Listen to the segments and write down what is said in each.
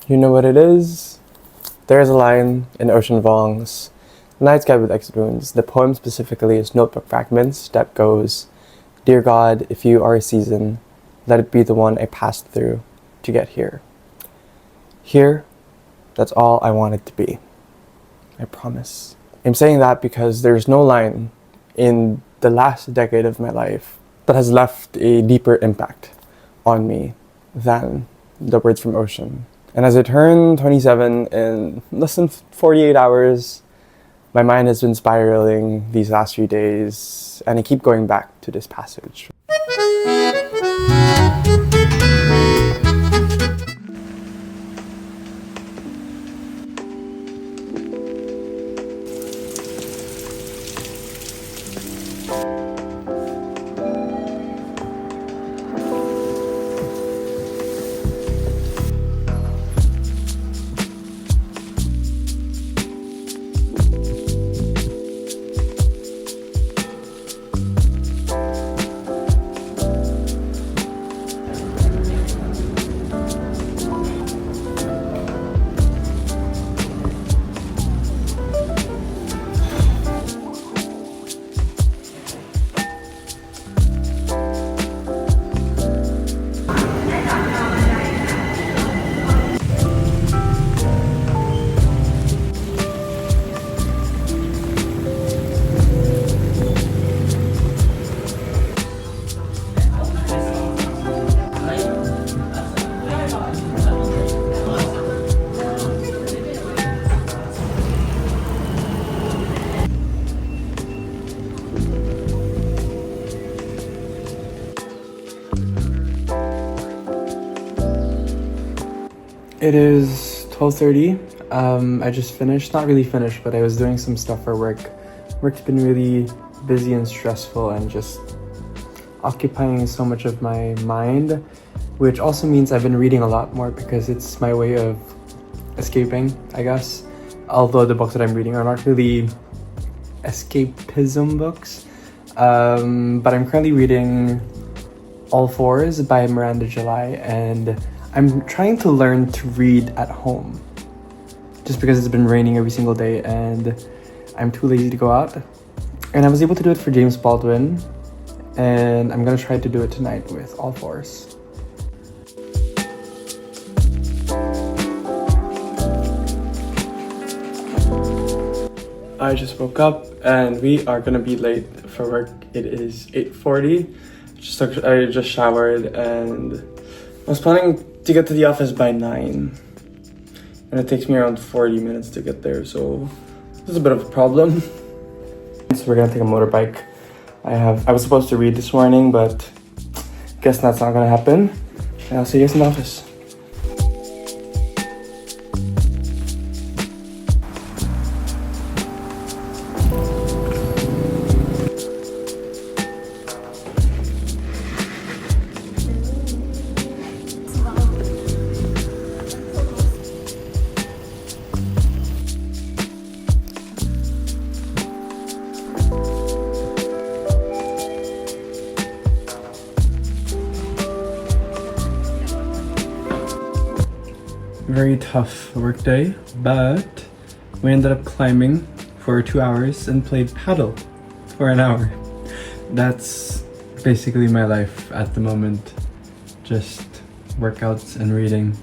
You know what it is? There's a line in Ocean Vuong's Night Sky with X Runes. The poem specifically is Notebook Fragments that goes, "Dear God, if you are a season, let it be the one I passed through to get here. Here, that's all I want it to be. I promise." I'm saying that because there's no line in the last decade of my life that has left a deeper impact on me than the words from Ocean. And as I turn 27 in less than 48 hours, my mind has been spiraling these last few days, and I keep going back to this passage. It is 12:30. I just finished, not really finished, but I was doing some stuff for work. Work's been really busy and stressful and just occupying so much of my mind, which also means I've been reading a lot more because it's my way of escaping, I guess. Although the books that I'm reading are not really escapism books. But I'm currently reading All Fours by Miranda July, and I'm trying to learn to read at home just because it's been raining every single day and I'm too lazy to go out. And I was able to do it for James Baldwin, and I'm gonna try to do it tonight with All Fours. I just woke up and we are gonna be late for work. It is 8:40. I just showered and I was planning to get to the office by 9, and it takes me around 40 minutes to get there, so this is a bit of a problem. So we're gonna take a motorbike. I was supposed to read this morning, but guess that's not gonna happen. And I'll see you guys in the office. Very tough work day, but we ended up climbing for 2 hours and played paddle for an hour. That's basically my life at the moment. Just workouts and reading.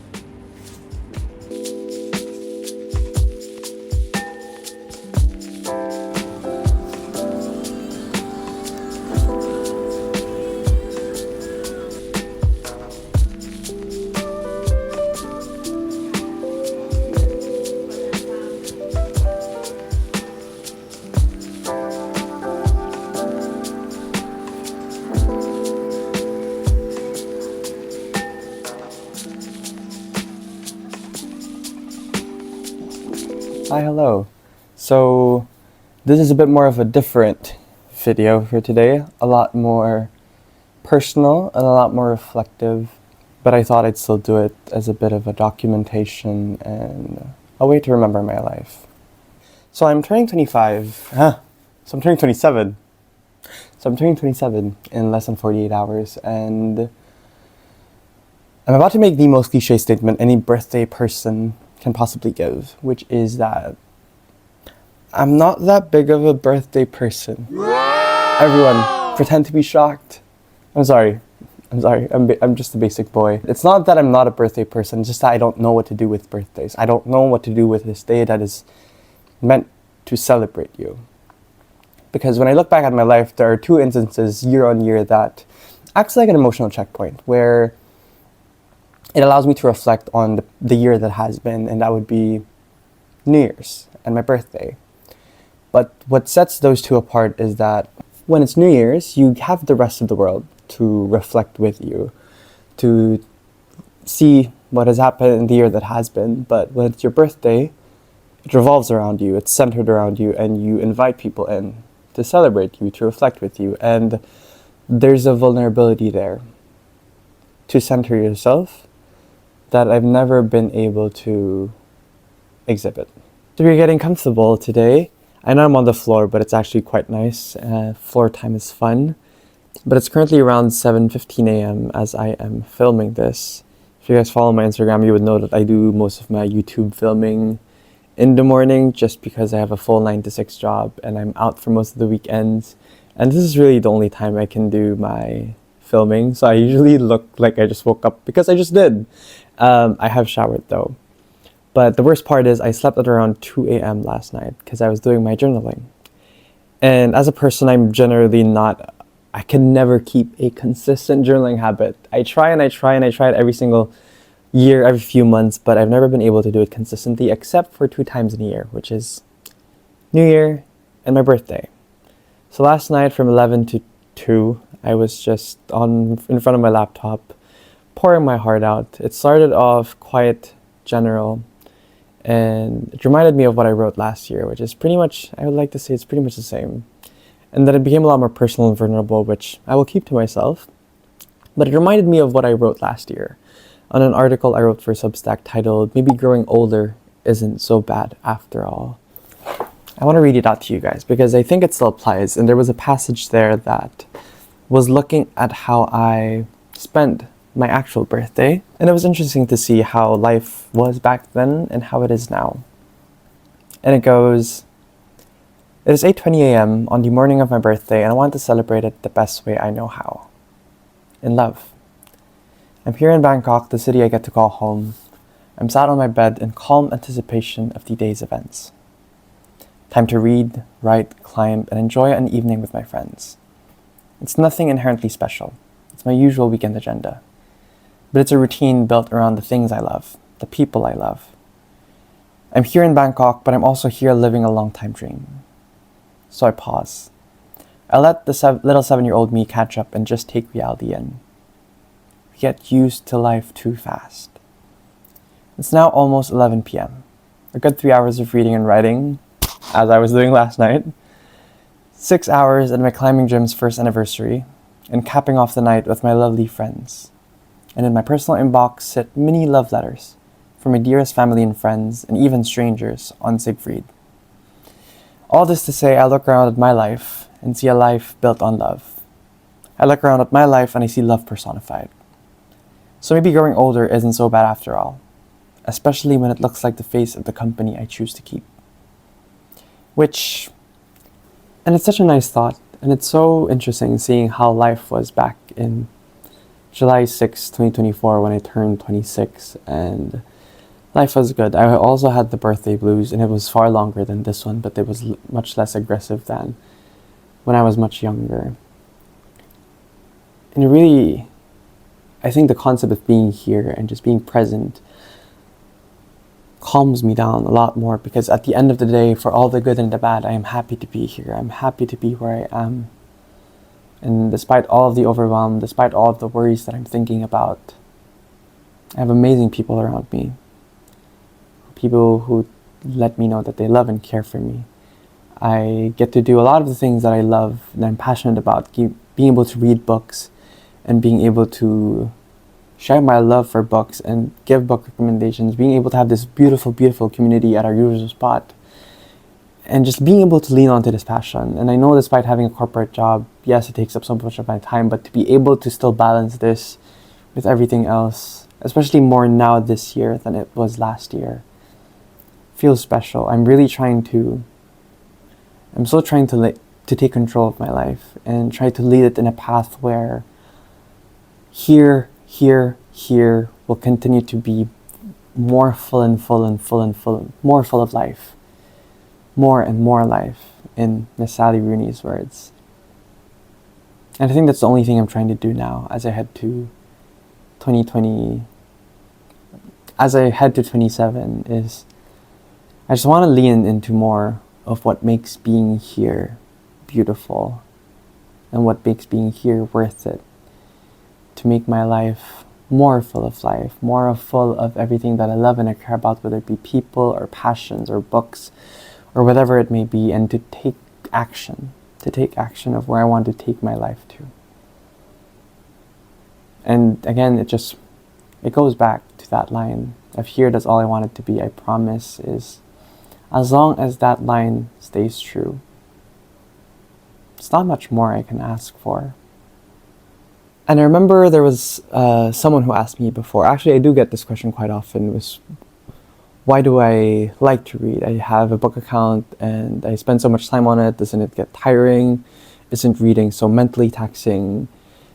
Hi, hello. So this is a bit more of a different video for today, a lot more personal and a lot more reflective, but I thought I'd still do it as a bit of a documentation and a way to remember my life. So I'm turning 25, so I'm turning 27. So I'm turning 27 in less than 48 hours, and I'm about to make the most cliche statement any birthday person can possibly give, which is that I'm not that big of a birthday person. Everyone, pretend to be shocked. I'm sorry. I'm just a basic boy. It's not that I'm not a birthday person, it's just that I don't know what to do with birthdays. I don't know what to do with this day that is meant to celebrate you. Because when I look back at my life, there are two instances year on year that acts like an emotional checkpoint, where it allows me to reflect on the year that has been, and that would be New Year's and my birthday. But what sets those two apart is that when it's New Year's, you have the rest of the world to reflect with you, to see what has happened in the year that has been. But when it's your birthday, it revolves around you, it's centered around you, and you invite people in to celebrate you, to reflect with you. And there's a vulnerability there to center yourself that I've never been able to exhibit. So we're getting comfortable today. I know I'm on the floor, but it's actually quite nice. Floor time is fun. But it's currently around 7:15 a.m. as I am filming this. If you guys follow my Instagram, you would know that I do most of my YouTube filming in the morning just because I have a full 9 to 6 job and I'm out for most of the weekends. And this is really the only time I can do my filming. So I usually look like I just woke up because I just did. I have showered though. But the worst part is I slept at around 2 a.m. last night because I was doing my journaling. And as a person, I'm generally not, I can never keep a consistent journaling habit. I try it every single year, every few months, but I've never been able to do it consistently except for 2 times in a year, which is New Year and my birthday. So last night from 11 to 2, I was just in front of my laptop, pouring my heart out. It started off quite general, and it reminded me of what I wrote last year, which is pretty much, I would like to say it's pretty much the same. And then it became a lot more personal and vulnerable, which I will keep to myself. But it reminded me of what I wrote last year on an article I wrote for Substack titled, "Maybe Growing Older Isn't So Bad After All." I want to read it out to you guys because I think it still applies. And there was a passage there that was looking at how I spent my actual birthday. And it was interesting to see how life was back then and how it is now. And it goes, "It is 8:20 a.m. on the morning of my birthday and I want to celebrate it the best way I know how. In love. I'm here in Bangkok, the city I get to call home. I'm sat on my bed in calm anticipation of the day's events. Time to read, write, climb, and enjoy an evening with my friends. It's nothing inherently special. It's my usual weekend agenda. But it's a routine built around the things I love, the people I love. I'm here in Bangkok, but I'm also here living a long-time dream. So I pause. I let the little 7-year-old me catch up and just take reality in. We get used to life too fast. It's now almost 11 p.m. A good 3 hours of reading and writing, as I was doing last night. 6 hours at my climbing gym's first anniversary, and capping off the night with my lovely friends. And in my personal inbox sit mini love letters from my dearest family and friends, and even strangers on Siegfried. All this to say, I look around at my life and see a life built on love. I look around at my life and I see love personified. So maybe growing older isn't so bad after all, especially when it looks like the face of the company I choose to keep. And it's such a nice thought, and it's so interesting seeing how life was back in July 6, 2024 when I turned 26, and life was good. I also had the birthday blues, and it was far longer than this one, but it was much less aggressive than when I was much younger. And really, I think the concept of being here and just being present calms me down a lot more, because at the end of the day, for all the good and the bad, I am happy to be here. I'm happy to be where I am. And despite all of the overwhelm, despite all of the worries that I'm thinking about, I have amazing people around me. People who let me know that they love and care for me. I get to do a lot of the things that I love and I'm passionate about, being able to read books and being able to share my love for books and give book recommendations, being able to have this beautiful, beautiful community at our usual spot, and just being able to lean onto this passion. And I know despite having a corporate job, yes, it takes up so much of my time, but to be able to still balance this with everything else especially more now this year than it was last year. Feels special. I'm still trying to take control of my life and try to lead it in a path where here will continue to be more full and full and full and full, more full of life, more and more life, in Miss Sally Rooney's words. And I think that's the only thing I'm trying to do now as I head to 2020, as I head to 27, is I just want to lean into more of what makes being here beautiful and what makes being here worth it, to make my life more full of life, more full of everything that I love and I care about, whether it be people or passions or books or whatever it may be, and to take action of where I want to take my life to. And again, it goes back to that line of here, that's all I want it to be, I promise, is as long as that line stays true, it's not much more I can ask for. And I remember there was someone who asked me before, actually I do get this question quite often, was why do I like to read? I have a book account and I spend so much time on it. Doesn't it get tiring? Isn't reading so mentally taxing?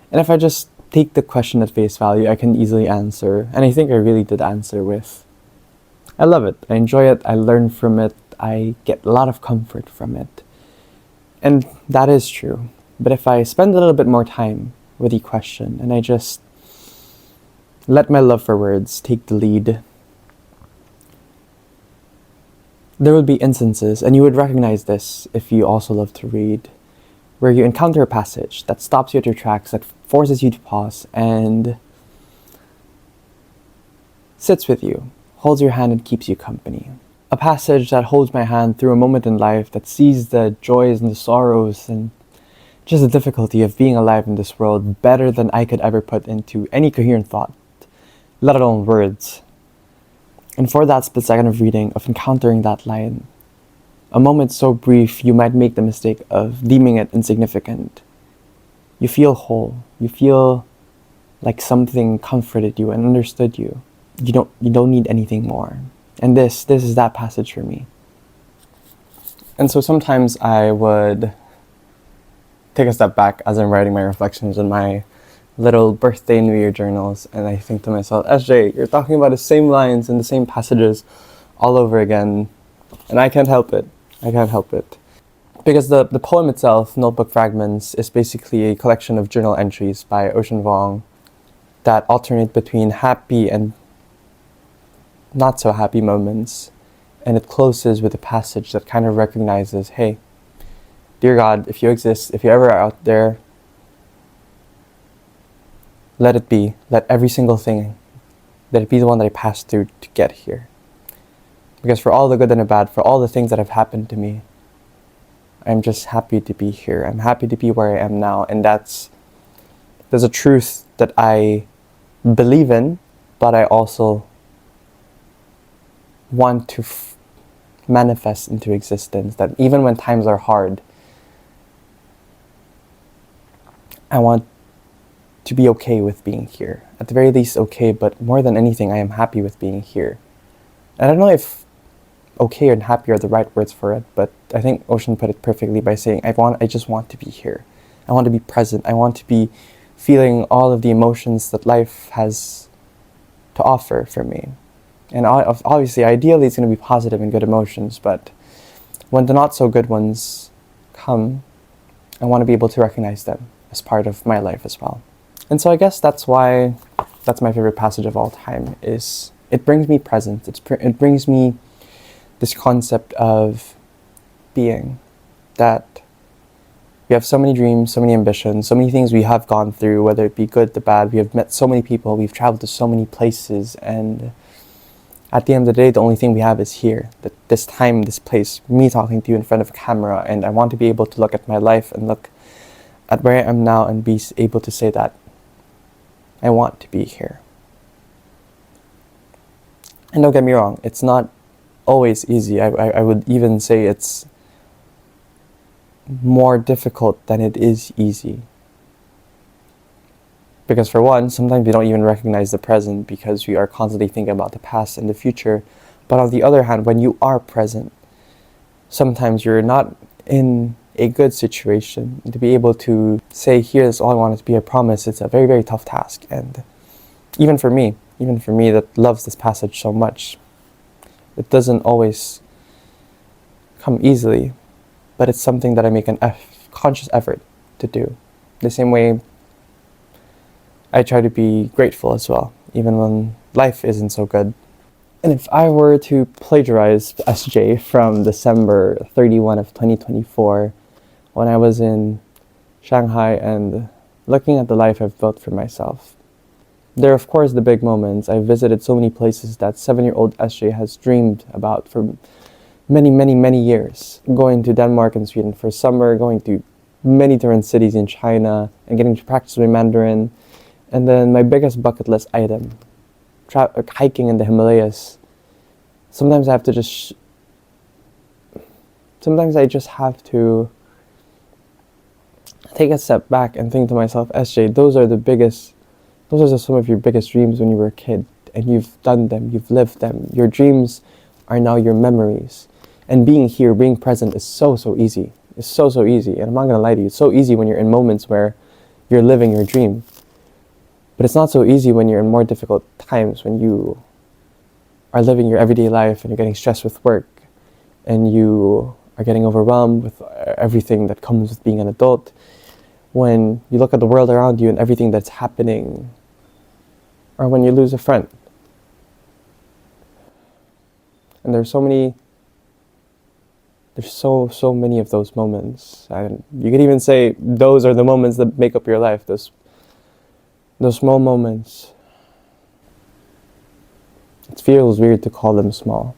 And if I just take the question at face value, I can easily answer. And I think I really did answer with, I love it. I enjoy it. I learn from it. I get a lot of comfort from it. And that is true. But if I spend a little bit more time with the question and I just let my love for words take the lead, there would be instances, and you would recognize this if you also love to read, where you encounter a passage that stops you at your tracks, that forces you to pause and sits with you, holds your hand and keeps you company. A passage that holds my hand through a moment in life, that sees the joys and the sorrows and just the difficulty of being alive in this world better than I could ever put into any coherent thought, let alone words. And for that split second of reading, of encountering that line, a moment so brief you might make the mistake of deeming it insignificant, you feel whole. You feel like something comforted you and understood you. You don't need anything more. And this is that passage for me. And so sometimes I would take a step back as I'm writing my reflections in my little birthday New Year journals, and I think to myself, SJ, you're talking about the same lines and the same passages all over again, and I can't help it. Because the poem itself, Notebook Fragments, is basically a collection of journal entries by Ocean Vuong that alternate between happy and not so happy moments, and it closes with a passage that kind of recognizes, hey, dear God, if you exist, if you ever are out there, let it be. Let every single thing, let it be the one that I passed through to get here. Because for all the good and the bad, for all the things that have happened to me, I'm just happy to be here. I'm happy to be where I am now. And there's a truth that I believe in, but I also want to manifest into existence. That even when times are hard, I want to be okay with being here. At the very least, okay, but more than anything, I am happy with being here. And I don't know if okay and happy are the right words for it, but I think Ocean put it perfectly by saying, I just want to be here. I want to be present. I want to be feeling all of the emotions that life has to offer for me. And obviously, ideally, it's going to be positive and good emotions, but when the not so good ones come, I want to be able to recognize them as part of my life as well. And so I guess that's why that's my favorite passage of all time, is it brings me presence. It brings me this concept of being, that we have so many dreams, so many ambitions, so many things we have gone through, whether it be good, the bad. We have met so many people, we've traveled to so many places, and at the end of the day, the only thing we have is here, that this time, this place, me talking to you in front of a camera, and I want to be able to look at my life and look at where I am now and be able to say that I want to be here. And don't get me wrong, it's not always easy. I would even say it's more difficult than it is easy. Because for one, sometimes we don't even recognize the present because we are constantly thinking about the past and the future. But on the other hand, when you are present, sometimes you're not in a good situation. To be able to say, here's all I want it to be, I promise, it's a very, very tough task. And even for me that loves this passage so much, it doesn't always come easily, but it's something that I make an conscious effort to do. The same way I try to be grateful as well, even when life isn't so good. And if I were to plagiarize SJ from December 31 of 2024, when I was in Shanghai and looking at the life I've built for myself, there are of course the big moments. I visited so many places that 7-year-old SJ has dreamed about for many, many, many years. Going to Denmark and Sweden for summer, going to many different cities in China, and getting to practice my Mandarin. And then my biggest bucket list item, hiking in the Himalayas. Sometimes I have to just... sometimes I just have to take a step back and think to myself, SJ, those are just some of your biggest dreams when you were a kid. And you've done them, you've lived them. Your dreams are now your memories. And being here, being present is so easy. It's so easy. And I'm not gonna lie to you, it's so easy when you're in moments where you're living your dream. But it's not so easy when you're in more difficult times, when you are living your everyday life and you're getting stressed with work and you are getting overwhelmed with everything that comes with being an adult. When you look at the world around you and everything that's happening, or when you lose a friend. And there's so many of those moments. And you could even say those are the moments that make up your life, those small moments. It feels weird to call them small.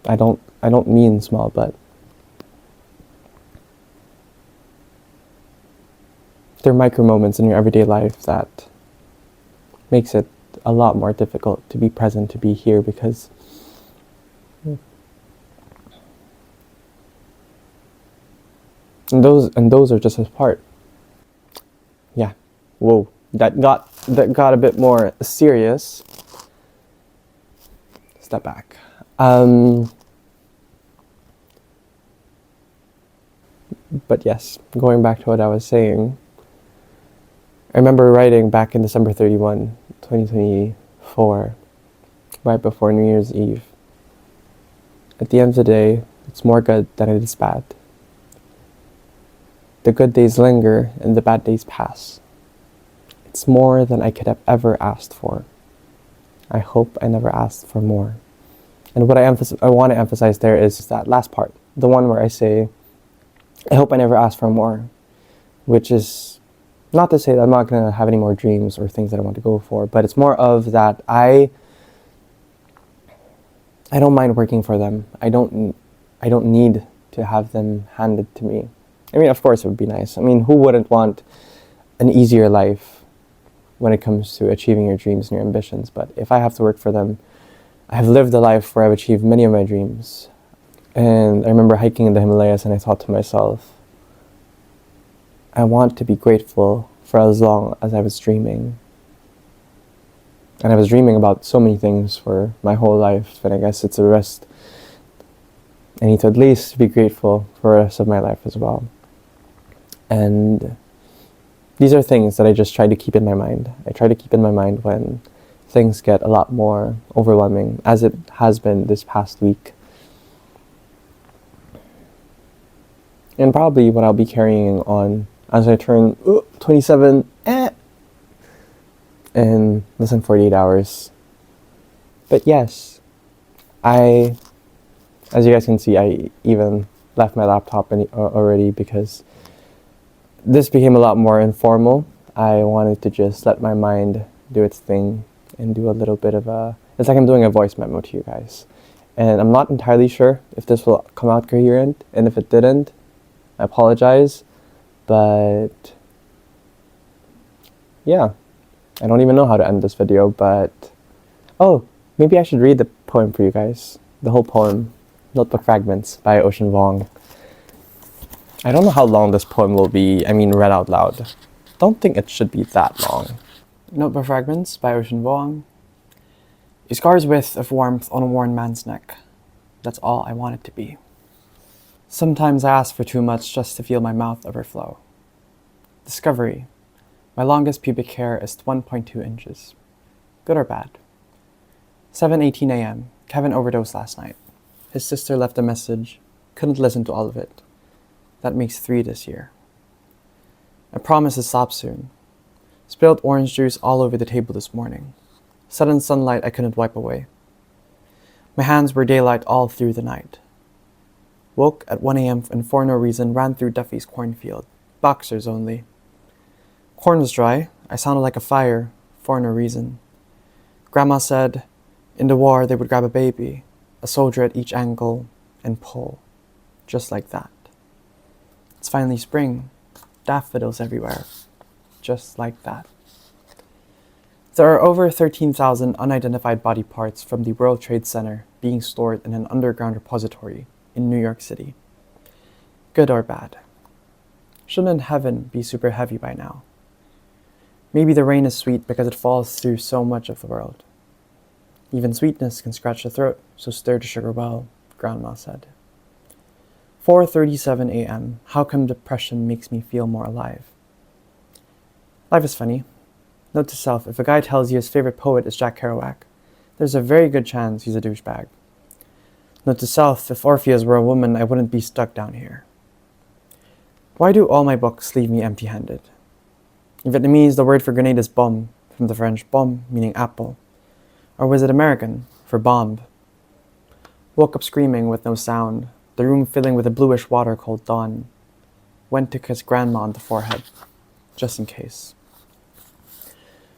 I don't mean small, but they're micro moments in your everyday life that makes it a lot more difficult to be present, to be here, because and those are just a part. Yeah. Whoa. That got a bit more serious. Step back. But yes, going back to what I was saying, I remember writing back in December 31, 2024, right before New Year's Eve. At the end of the day, it's more good than it is bad. The good days linger and the bad days pass. It's more than I could have ever asked for. I hope I never asked for more. And what I want to emphasize there is that last part, the one where I say, I hope I never asked for more, which is not to say that I'm not going to have any more dreams or things that I want to go for, but it's more of that I don't mind working for them. I don't need to have them handed to me. I mean, of course it would be nice. I mean, who wouldn't want an easier life when it comes to achieving your dreams and your ambitions? But if I have to work for them, I have lived a life where I've achieved many of my dreams. And I remember hiking in the Himalayas and I thought to myself, I want to be grateful for as long as I was dreaming. And I was dreaming about so many things for my whole life, and I guess it's a rest. I need to at least be grateful for the rest of my life as well. And these are things that I just try to keep in my mind. I try to keep in my mind when things get a lot more overwhelming, as it has been this past week. And probably what I'll be carrying on as I turn 27 in less than 48 hours. But yes, as you guys can see, I even left my laptop already because this became a lot more informal. I wanted to just let my mind do its thing and do a little bit of it's like I'm doing a voice memo to you guys. And I'm not entirely sure if this will come out coherent, and if it didn't, I apologize. But yeah, I don't even know how to end this video, but maybe I should read the poem for you guys. The whole poem, Notebook Fragments by Vuong. I don't know how long this poem will be, read out loud. don't think it should be that long. Notebook Fragments by Ocean Vuong. A scar's width of warmth on a worn man's neck. That's all I want it to be. Sometimes I ask for too much just to feel my mouth overflow. Discovery. My longest pubic hair is 1.2 inches. Good or bad? 7:18 a.m. Kevin overdosed last night. His sister left a message. Couldn't listen to all of it. That makes 3 this year. I promise to stop soon. Spilled orange juice all over the table this morning. Sudden sunlight I couldn't wipe away. My hands were daylight all through the night. Woke at 1 a.m. and for no reason ran through Duffy's cornfield. Boxers only. Corn was dry. I sounded like a fire for no reason. Grandma said, in the war they would grab a baby, a soldier at each ankle, and pull. Just like that. It's finally spring. Daffodils everywhere. Just like that. There are over 13,000 unidentified body parts from the World Trade Center being stored in an underground repository in New York City. Good or bad? Shouldn't heaven be super heavy by now? Maybe the rain is sweet because it falls through so much of the world. Even sweetness can scratch the throat, so stir the sugar well, Grandma said. 4:37 a.m. How come depression makes me feel more alive? Life is funny. Note to self, if a guy tells you his favorite poet is Jack Kerouac, there's a very good chance he's a douchebag. Note to self, if Orpheus were a woman, I wouldn't be stuck down here. Why do all my books leave me empty-handed? In Vietnamese, the word for grenade is bom, from the French bom, meaning apple. Or was it American, for bomb? Woke up screaming with no sound, the room filling with a bluish water called dawn. Went to kiss Grandma on the forehead, just in case.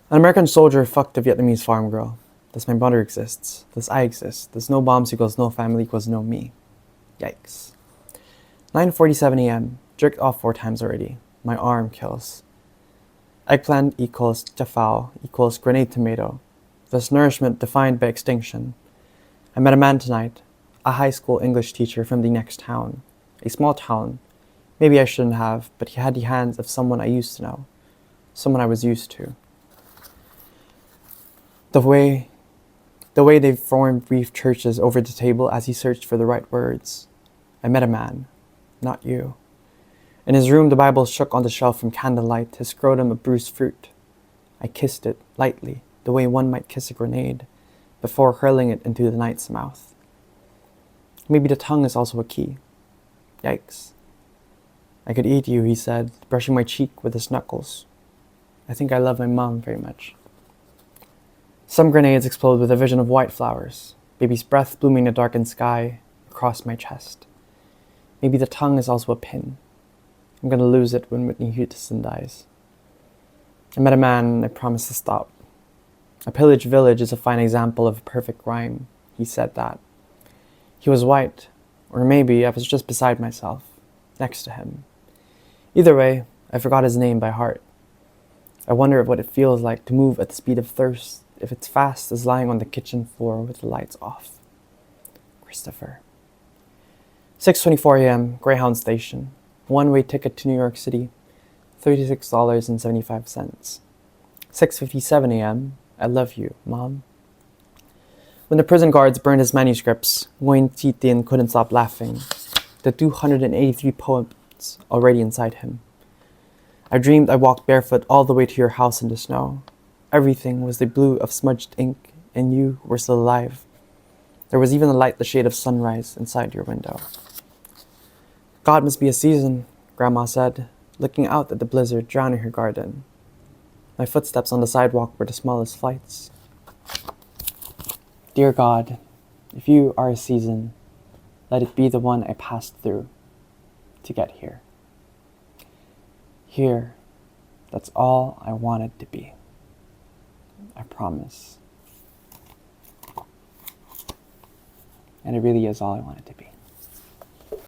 An American soldier fucked a Vietnamese farm girl. Thus my mother exists. Thus I exist. Thus no bombs equals no family equals no me. Yikes. 9:47 a.m. Jerked off 4 times already. My arm kills. Eggplant equals tafao equals grenade tomato. Thus nourishment defined by extinction. I met a man tonight, a high school English teacher from the next town. A small town. Maybe I shouldn't have, but he had the hands of someone I used to know. Someone I was used to. The way they formed brief churches over the table as he searched for the right words. I met a man, not you. In his room, the Bible shook on the shelf from candlelight, his scrotum a bruised fruit. I kissed it, lightly, the way one might kiss a grenade, before hurling it into the night's mouth. Maybe the tongue is also a key. Yikes. I could eat you, he said, brushing my cheek with his knuckles. I think I love my mom very much. Some grenades explode with a vision of white flowers, baby's breath blooming in a darkened sky across my chest. Maybe the tongue is also a pin. I'm gonna lose it when Whitney Houston dies. I met a man and I promised to stop. A pillaged village is a fine example of a perfect rhyme. He said that. He was white, or maybe I was just beside myself, next to him. Either way, I forgot his name by heart. I wonder what it feels like to move at the speed of thirst, if it's fast as lying on the kitchen floor with the lights off. Christopher. 6:24 a.m., Greyhound Station. One-way ticket to New York City, $36.75. 6:57 a.m., I love you, Mom. When the prison guards burned his manuscripts, Nguyen Thi Tien couldn't stop laughing. The 283 poems already inside him. I dreamed I walked barefoot all the way to your house in the snow. Everything was the blue of smudged ink, and you were still alive. There was even a light the shade of sunrise inside your window. God must be a season, Grandma said, looking out at the blizzard drowning her garden. My footsteps on the sidewalk were the smallest flights. Dear God, if you are a season, let it be the one I passed through to get here. Here, that's all I wanted to be. I promise. And it really is all I wanted to be.